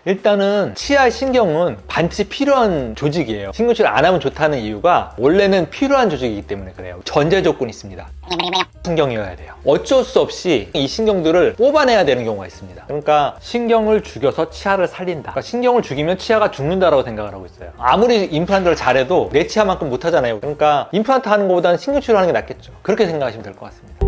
일단은 치아 신경은 반드시 필요한 조직이에요. 신경치료 안 하면 좋다는 이유가 원래는 필요한 조직이기 때문에 그래요. 전제 조건이 있습니다. 신경이어야 돼요. 어쩔 수 없이 이 신경들을 뽑아내야 되는 경우가 있습니다. 그러니까 신경을 죽여서 치아를 살린다. 그러니까 신경을 죽이면 치아가 죽는다라고 생각을 하고 있어요. 아무리 임플란트를 잘해도 내 치아만큼 못하잖아요. 그러니까 임플란트 하는 것보다는 신경치료 하는 게 낫겠죠. 그렇게 생각하시면 될 것 같습니다.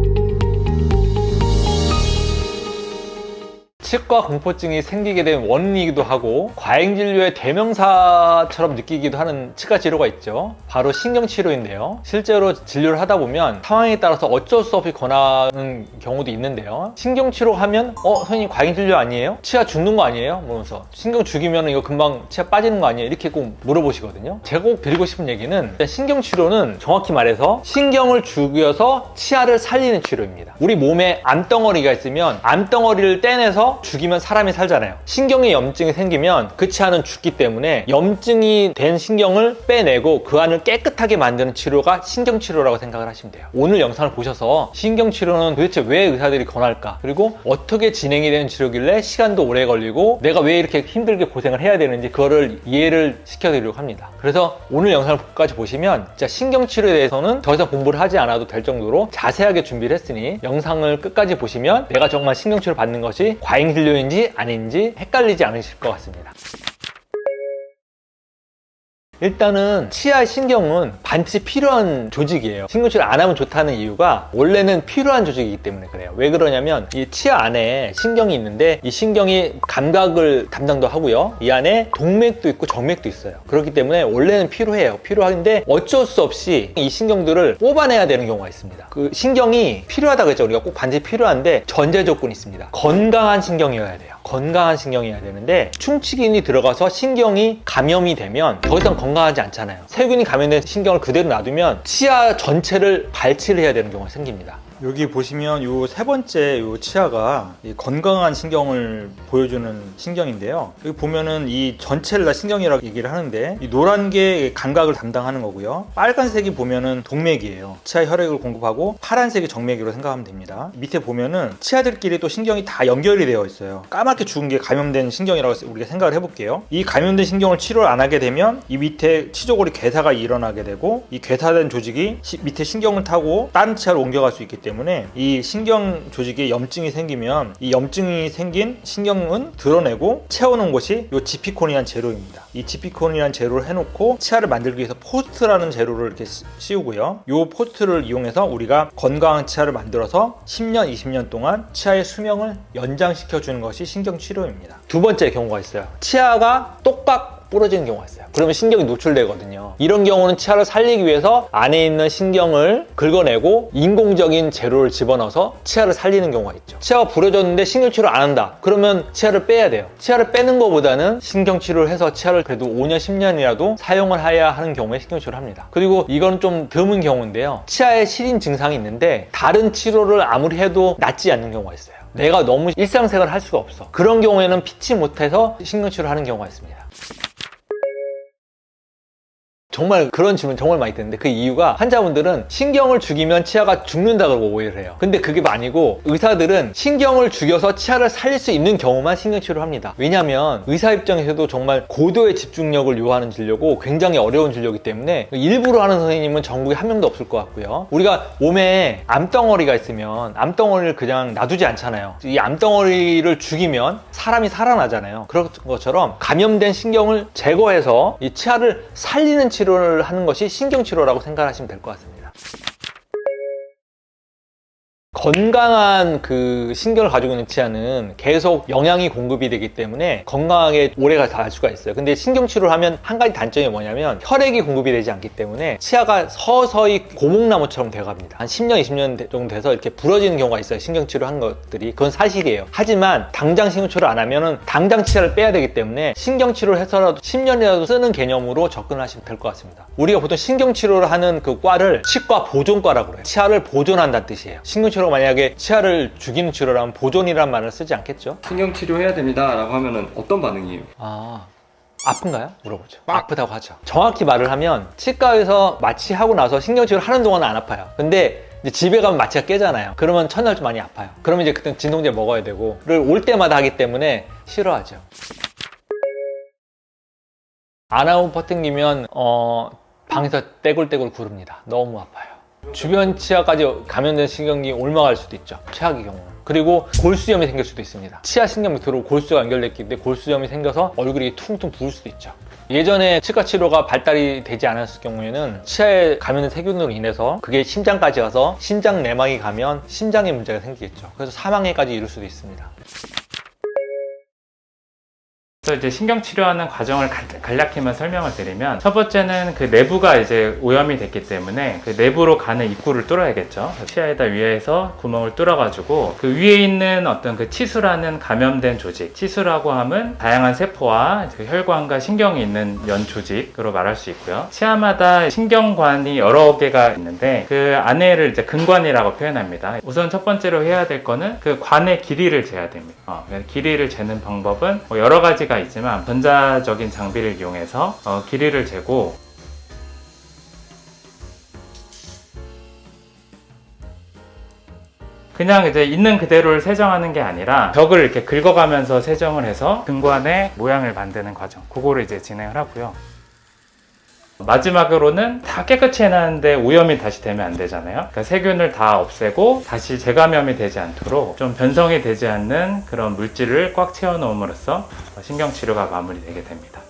치과 공포증이 생기게 된 원인이기도 하고 과잉진료의 대명사처럼 느끼기도 하는 치과 치료가 있죠. 바로 신경치료인데요. 실제로 진료를 하다 보면 상황에 따라서 어쩔 수 없이 권하는 경우도 있는데요. 신경치료 하면 선생님 과잉진료 아니에요? 치아 죽는 거 아니에요? 그러면서 신경 죽이면 이거 금방 치아 빠지는 거 아니에요? 이렇게 꼭 물어보시거든요. 제가 꼭 드리고 싶은 얘기는 신경치료는 정확히 말해서 신경을 죽여서 치아를 살리는 치료입니다. 우리 몸에 암덩어리가 있으면 암덩어리를 떼내서 죽이면 사람이 살잖아요. 신경에 염증이 생기면 그 치아는 죽기 때문에 염증이 된 신경을 빼내고 그 안을 깨끗하게 만드는 치료가 신경치료라고 생각을 하시면 돼요. 오늘 영상을 보셔서 신경치료는 도대체 왜 의사들이 권할까? 그리고 어떻게 진행이 되는 치료길래 시간도 오래 걸리고 내가 왜 이렇게 힘들게 고생을 해야 되는지 그거를 이해를 시켜드리려고 합니다. 그래서 오늘 영상을 끝까지 보시면 진짜 신경치료에 대해서는 더 이상 공부를 하지 않아도 될 정도로 자세하게 준비를 했으니 영상을 끝까지 보시면 내가 정말 신경치료 받는 것이 과잉진료인지 아닌지 헷갈리지 않으실 것 같습니다. 일단은 치아 신경은 반드시 필요한 조직이에요. 신경치료 안 하면 좋다는 이유가 원래는 필요한 조직이기 때문에 그래요. 왜 그러냐면 이 치아 안에 신경이 있는데 이 신경이 감각을 담당도 하고요. 이 안에 동맥도 있고 정맥도 있어요. 그렇기 때문에 원래는 필요해요. 필요한데 어쩔 수 없이 이 신경들을 뽑아내야 되는 경우가 있습니다. 그 신경이 필요하다고 했죠. 우리가 꼭 반드시 필요한데 전제 조건이 있습니다. 건강한 신경이어야 돼요. 건강한 신경이어야 되는데 충치균이 들어가서 신경이 감염이 되면 더 이상 건강하지 않잖아요. 세균이 감염된 신경을 그대로 놔두면 치아 전체를 발치를 해야 되는 경우가 생깁니다. 여기 보시면 요 세 번째 요 치아가 이 건강한 신경을 보여주는 신경인데요. 여기 보면은 이 전체를 다 신경이라고 얘기를 하는데 이 노란 게 감각을 담당하는 거고요. 빨간색이 보면은 동맥이에요. 치아 혈액을 공급하고 파란색이 정맥이라고 생각하면 됩니다. 밑에 보면은 치아들끼리 또 신경이 다 연결이 되어 있어요. 까맣게 죽은 게 감염된 신경이라고 우리가 생각을 해볼게요. 이 감염된 신경을 치료를 안 하게 되면 이 밑에 치조골이 괴사가 일어나게 되고 이 괴사된 조직이 밑에 신경을 타고 다른 치아로 옮겨갈 수 있기 때문에 이 신경 조직에 염증이 생기면 이 염증이 생긴 신경은 드러내고 채우는 것이 이 지피콘이라는 재료입니다. 이 지피콘이라는 재료를 해놓고 치아를 만들기 위해서 포스트라는 재료를 이렇게 씌우고요. 이 포스트를 이용해서 우리가 건강한 치아를 만들어서 10년, 20년 동안 치아의 수명을 연장시켜주는 것이 신경치료입니다. 두 번째 경우가 있어요. 치아가 똑박 부러지는 경우가 있어요. 그러면 신경이 노출되거든요. 이런 경우는 치아를 살리기 위해서 안에 있는 신경을 긁어내고 인공적인 재료를 집어넣어서 치아를 살리는 경우가 있죠. 치아가 부러졌는데 신경치료를 안 한다. 그러면 치아를 빼야 돼요. 치아를 빼는 것보다는 신경치료를 해서 치아를 그래도 5년, 10년이라도 사용을 해야 하는 경우에 신경치료를 합니다. 그리고 이건 좀 드문 경우인데요. 치아에 시린 증상이 있는데 다른 치료를 아무리 해도 낫지 않는 경우가 있어요. 내가 너무 일상생활을 할 수가 없어. 그런 경우에는 피치 못해서 신경치료를 하는 경우가 있습니다. 정말 그런 질문 정말 많이 듣는데 그 이유가 환자분들은 신경을 죽이면 치아가 죽는다 그러고 오해를 해요. 근데 그게 아니고 의사들은 신경을 죽여서 치아를 살릴 수 있는 경우만 신경치료를 합니다. 왜냐하면 의사 입장에서도 정말 고도의 집중력을 요하는 진료고 굉장히 어려운 진료이기 때문에 일부러 하는 선생님은 전국에 한 명도 없을 것 같고요. 우리가 몸에 암덩어리가 있으면 암덩어리를 그냥 놔두지 않잖아요. 이 암덩어리를 죽이면 사람이 살아나잖아요. 그런 것처럼 감염된 신경을 제거해서 이 치아를 살리는 치료를 하는 것이 신경치료라고 생각하시면 될 것 같습니다. 건강한 그 신경을 가지고 있는 치아는 계속 영양이 공급이 되기 때문에 건강하게 오래 갈 수가 있어요. 근데 신경치료를 하면 한 가지 단점이 뭐냐면 혈액이 공급이 되지 않기 때문에 치아가 서서히 고목나무처럼 돼갑니다. 한 10년, 20년 정도 돼서 이렇게 부러지는 경우가 있어요. 신경치료 한 것들이. 그건 사실이에요. 하지만 당장 신경치료를 안 하면은 당장 치아를 빼야 되기 때문에 신경치료를 해서라도 10년이라도 쓰는 개념으로 접근하시면 될 것 같습니다. 우리가 보통 신경치료를 하는 그 과를 치과 보존과라고 그래요. 치아를 보존한다는 뜻이에요. 신경치료가 만약에 치아를 죽이는 치료라면 보존이라는 말을 쓰지 않겠죠? 신경치료해야 됩니다 라고 하면은 어떤 반응이에요? 아픈가요? 물어보죠. 아프다고 하죠. 정확히 말을 하면 치과에서 마취하고 나서 신경치료를 하는 동안은 안 아파요. 근데 이제 집에 가면 마취가 깨잖아요. 그러면 첫날 좀 많이 아파요. 그러면 이제 그때 진통제 먹어야 되고 올 때마다 하기 때문에 싫어하죠. 아나운 퍼팅기면 방에서 떼굴떼굴 구릅니다. 너무 아파요. 주변 치아까지 감염된 신경이 옮아갈 수도 있죠. 최악의 경우는. 그리고 골수염이 생길 수도 있습니다. 치아 신경 밑으로 골수가 연결됐기 때문에 골수염이 생겨서 얼굴이 퉁퉁 부을 수도 있죠. 예전에 치과 치료가 발달이 되지 않았을 경우에는 치아에 감염된 세균으로 인해서 그게 심장까지 가서 심장 내막이 가면 심장에 문제가 생기겠죠. 그래서 사망에까지 이를 수도 있습니다. 그래서 이제 신경 치료하는 과정을 간략히만 설명을 드리면, 첫 번째는 그 내부가 이제 오염이 됐기 때문에 그 내부로 가는 입구를 뚫어야겠죠. 치아에다 위에서 구멍을 뚫어가지고 그 위에 있는 어떤 그 치수라는 감염된 조직, 치수라고 하면 다양한 세포와 그 혈관과 신경이 있는 연 조직으로 말할 수 있고요. 치아마다 신경관이 여러 개가 있는데 그 안에를 이제 근관이라고 표현합니다. 우선 첫 번째로 해야 될 거는 그 관의 길이를 재야 됩니다. 길이를 재는 방법은 여러 가지가 있지만 전자적인 장비를 이용해서 길이를 재고, 그냥 이제 있는 그대로를 세정하는 게 아니라 벽을 이렇게 긁어가면서 세정을 해서 근관의 모양을 만드는 과정, 그거를 이제 진행을 하고요. 마지막으로는 다 깨끗이 해놨는데 오염이 다시 되면 안 되잖아요. 그러니까 세균을 다 없애고 다시 재감염이 되지 않도록 좀 변성이 되지 않는 그런 물질을 꽉 채워 놓음으로써 신경치료가 마무리되게 됩니다.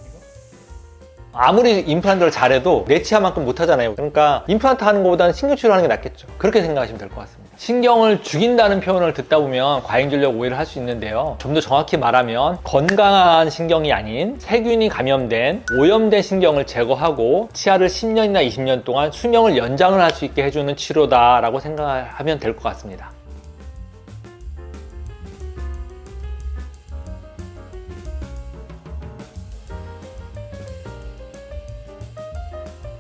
아무리 임플란트를 잘해도 내 치아만큼 못하잖아요. 그러니까 임플란트 하는 것보다는 신경치료 하는 게 낫겠죠. 그렇게 생각하시면 될 것 같습니다. 신경을 죽인다는 표현을 듣다 보면 과잉진료라고 오해를 할 수 있는데요. 좀 더 정확히 말하면 건강한 신경이 아닌 세균이 감염된 오염된 신경을 제거하고 치아를 10년이나 20년 동안 수명을 연장을 할 수 있게 해주는 치료다라고 생각하면 될 것 같습니다.